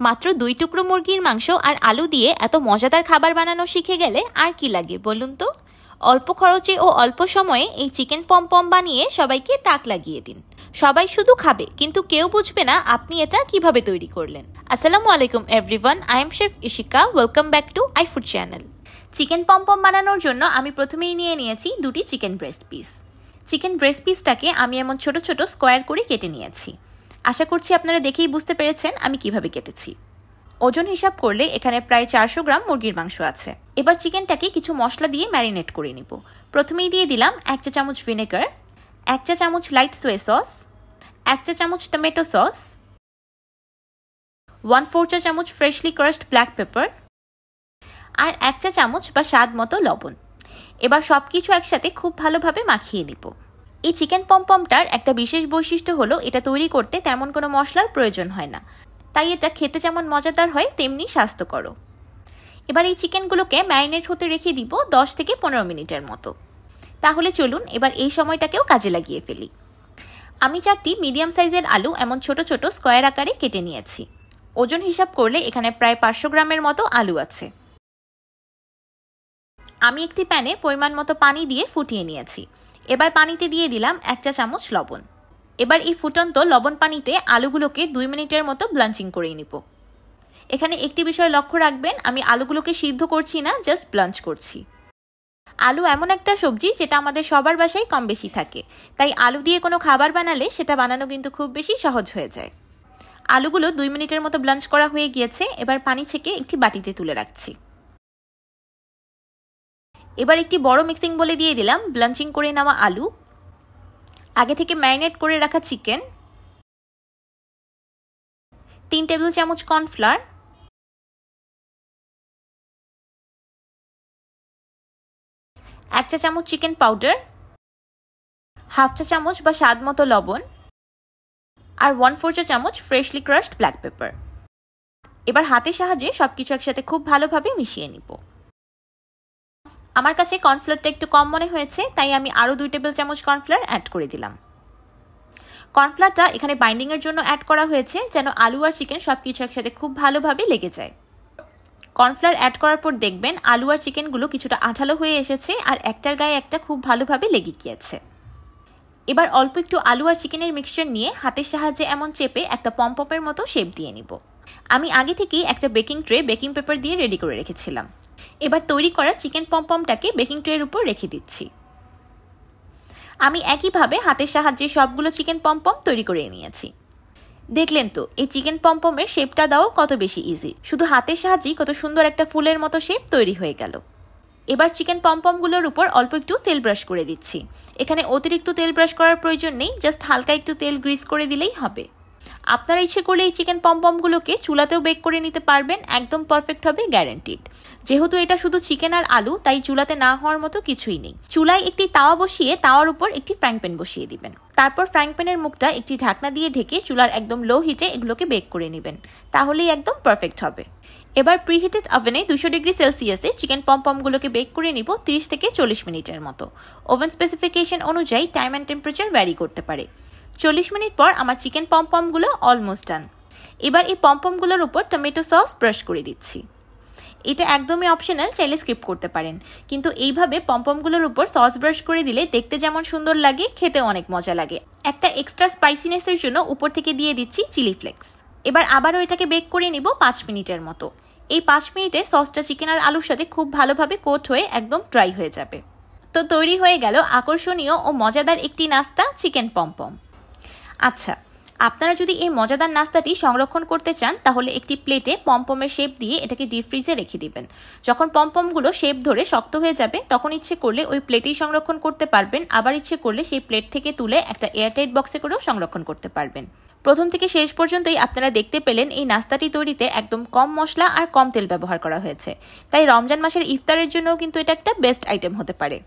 মাত্র 2 টুকরো মুরগির মাংস আর আলু দিয়ে এত মজাদার খাবার বানানো শিখে গেলে আর কি লাগে বলুন তো। অল্প খরচে ও অল্প সময়ে এই চিকেন পমপম বানিয়ে সবাইকে তাক লাগিয়ে দিন। সবাই শুধু খাবে কিন্তু কেউ বুঝবে না আপনি এটা কিভাবে তৈরি করলেন। আসসালামু আলাইকুম everyone, I am chef Ishika. Welcome back to iFood channel. Chicken pompom বানানোর জন্য আমি প্রথমেই নিয়ে নিয়েছি 2টি chicken breast piece. Chicken breast পিসটাকে আমি এমন ছোট ছোট স্কোয়ার করে কেটে নিয়েছি। আশা করছি আপনারা দেখেই বুঝতে পেরেছেন আমি কিভাবে কেটেছি। ওজন হিসাব করলে এখানে প্রায় 400 গ্রাম মুরগির মাংস আছে। এবার চিকেনটাকে কিছু মশলা দিয়ে ম্যারিনেট করে নিব। প্রথমেই দিয়ে দিলাম 1 চা চামচ ভিনেগার, 1 চা চামচ লাইট সোয়া সস, 1 চা চামচ টমেটো সস, 1/4 চা চামচ ফ্রেশলি ক্রাশড ব্ল্যাক পেপার আর 1 চা চামচ বা স্বাদ মতো লবণ। এবার সব কিছু একসাথে খুব ভালোভাবে মাখিয়ে নিব। এই চিকেন পমপমটার একটা বিশেষ বৈশিষ্ট্য হলো এটা তৈরি করতে তেমন কোনো মশলার প্রয়োজন হয় না, তাই এটা খেতে যেমন মজাদার হয় তেমনি স্বাস্থ্যকর। এবার এই চিকেনগুলোকে ম্যারিনেট হতে রেখে দিব 10 থেকে 15 মিনিটের মতো। তাহলে চলুন এবার এই সময়টাকেও কাজে লাগিয়ে ফেলি। আমি 4টি মিডিয়াম সাইজের আলু এমন ছোট ছোট স্কোয়ার আকারে কেটে নিয়েছি। ওজন হিসাব করলে এখানে প্রায় 500 গ্রামের মতো আলু আছে। আমি একটি প্যানে পরিমাণ মতো পানি দিয়ে ফুটিয়ে নিয়েছি। এবার পানিতে দিয়ে দিলাম 1 চা চামচ লবণ। এবার এই ফুটন্ত লবণ পানিতে আলুগুলোকে 2 মিনিটের মতো ব্লাঞ্চিং করে নিব। এখানে একটি বিষয় লক্ষ্য রাখবেন, আমি আলুগুলোকে সিদ্ধ করছি না, জাস্ট ব্লাঞ্চ করছি। আলু এমন একটা সবজি যেটা আমাদের সবার বাসায় কম বেশি থাকে, তাই আলু দিয়ে কোনো খাবার বানালে সেটা বানানো কিন্তু খুব বেশি সহজ হয়ে যায়। আলুগুলো 2 মিনিটের মতো ব্লাঞ্চ করা হয়ে গিয়েছে। এবার পানি ছেঁকে একটি বাটিতে তুলে রাখছি। এবার একটি বড় মিক্সিং বলে দিয়ে দিলাম ব্লাঞ্চিং করে নেওয়া আলু, আগে থেকে ম্যারিনেট করে রাখা চিকেন, 3 টেবিল চামচ কর্নফ্লাওয়ার, 1 চা চামচ চিকেন পাউডার, 1/2 চা চামচ বা স্বাদ মতো লবণ আর 1/4 চা চামচ ফ্রেশলি ক্রাশড ব্ল্যাক পেপার। এবার হাতের সাহায্যে সবকিছু একসাথে খুব ভালোভাবে মিশিয়ে নিব। আমার কাছে কর্নফ্লাওয়ারটা একটু কম মনে হয়েছে, তাই আমি আরও 2 টেবিল চামচ কর্নফ্লাওয়ার অ্যাড করে দিলাম। কর্নফ্লাওয়ারটা এখানে বাইন্ডিংয়ের জন্য অ্যাড করা হয়েছে যেন আলু আর চিকেন সব কিছু একসাথে খুব ভালোভাবে লেগে যায়। কর্নফ্লাওয়ার অ্যাড করার পর দেখবেন আলু আর চিকেনগুলো কিছুটা আঠালো হয়ে এসেছে আর একটার গায়ে একটা খুব ভালোভাবে লেগে গিয়েছে। এবার অল্প একটু আলু আর চিকেনের মিক্সচার নিয়ে হাতের সাহায্যে এমন চেপে একটা পমপমের মতো শেপ দিয়ে নিব। আমি আগে থেকেই একটা বেকিং ট্রে বেকিং পেপার দিয়ে রেডি করে রেখেছিলাম। এবার তৈরি করা চিকেন পমপমটাকে বেকিং ট্রের উপর রেখে দিচ্ছি। আমি একইভাবে হাতের সাহায্যে সবগুলো চিকেন পমপম তৈরি করে নিয়েছি। দেখলেন তো এই চিকেন পমপমের শেপটা দাও কত বেশি ইজি, শুধু হাতের সাহায্যেই কত সুন্দর একটা ফুলের মতো শেপ তৈরি হয়ে গেল। এবার চিকেন পমপমগুলোর উপর অল্প একটু তেল ব্রাশ করে দিচ্ছি। এখানে অতিরিক্ত তেল ব্রাশ করার প্রয়োজন নেই, জাস্ট হালকা একটু তেল গ্রিস করে দিলেই হবে। আপনারা ইচ্ছে করলে এই চিকেন পমপমগুলোকে চুলাতেও বেক করে নিতে পারবেন, একদম পারফেক্ট হবে, গ্যারান্টিড। যেহেতু এটা শুধু চিকেন আর আলু, তাই চুলাতে না হওয়ার মতো কিছুই নেই। চুলায় একটি তাওয়া বসিয়ে তাওয়ার উপর একটি ফ্রাইং প্যান বসিয়ে দিবেন। তারপর ফ্রাইং প্যানের মুখটা একটি ঢাকনা দিয়ে ঢেকে চুলার একদম লো হিটে এগুলোকে বেক করে নেবেন, তাহলেই একদম পারফেক্ট হবে। এবার প্রিহিটেড ওভেনে 200 ডিগ্রি সেলসিয়াসে চিকেন পমপমগুলোকে বেক করে নিব 30 থেকে 40 মিনিটের মতো। ওভেন স্পেসিফিকেশন অনুযায়ী টাইম অ্যান্ড টেম্পারেচার ভ্যারি করতে পারে। 40 মিনিট পর আমার চিকেন পমপমগুলো অলমোস্ট ডান। এবার এই পমপমগুলোর উপর টমেটো সস ব্রাশ করে দিচ্ছি। এটা একদমই অপশনাল, চাইলে স্কিপ করতে পারেন, কিন্তু এইভাবে পমপমগুলোর উপর সস ব্রাশ করে দিলে দেখতে যেমন সুন্দর লাগে, খেতে অনেক মজা লাগে। একটা এক্সট্রা স্পাইসিনেসের জন্য উপর থেকে দিয়ে দিচ্ছি চিলি ফ্লেক্স। এবার আবারও এটাকে বেক করে নিব 5 মিনিটের মতো। এই 5 মিনিটে সসটা চিকেন আর আলুর সাথে খুব ভালোভাবে কোট হয়ে একদম ড্রাই হয়ে যাবে। তো তৈরি হয়ে গেল আকর্ষণীয় ও মজাদার একটি নাস্তা, চিকেন পমপম। আচ্ছা, আপনারা যদি এই মজাদার নাস্তাটি সংরক্ষণ করতে চান তাহলে একটি প্লেটে পমপমের শেপ দিয়ে এটাকে ডিপ ফ্রিজে রেখে দিবেন। যখন পমপমগুলো শেপ ধরে শক্ত হয়ে যাবে তখন ইচ্ছে করলে ওই প্লেটেই সংরক্ষণ করতে পারবেন, আবার ইচ্ছে করলে সেই প্লেট থেকে তুলে একটা এয়ারটাইট বক্সে করেও সংরক্ষণ করতে পারবেন। প্রথম থেকে শেষ পর্যন্তই আপনারা দেখতে পেলেন এই নাস্তাটি তৈরিতে একদম কম মশলা আর কম তেল ব্যবহার করা হয়েছে, তাই রমজান মাসের ইফতারের জন্যও কিন্তু এটা একটা বেস্ট আইটেম হতে পারে।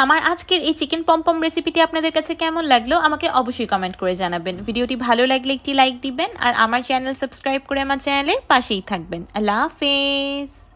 আমার আজকের এই চিকেন পমপম রেসিপিটি আপনাদের কাছে কেমন লাগলো আমাকে অবশ্যই কমেন্ট করে জানাবেন। ভিডিওটি ভালো লাগলে একটি লাইক দিবেন আর আমার চ্যানেল সাবস্ক্রাইব করে আমার চ্যানেলের পাশেই থাকবেন। আল্লাহ হাফেজ।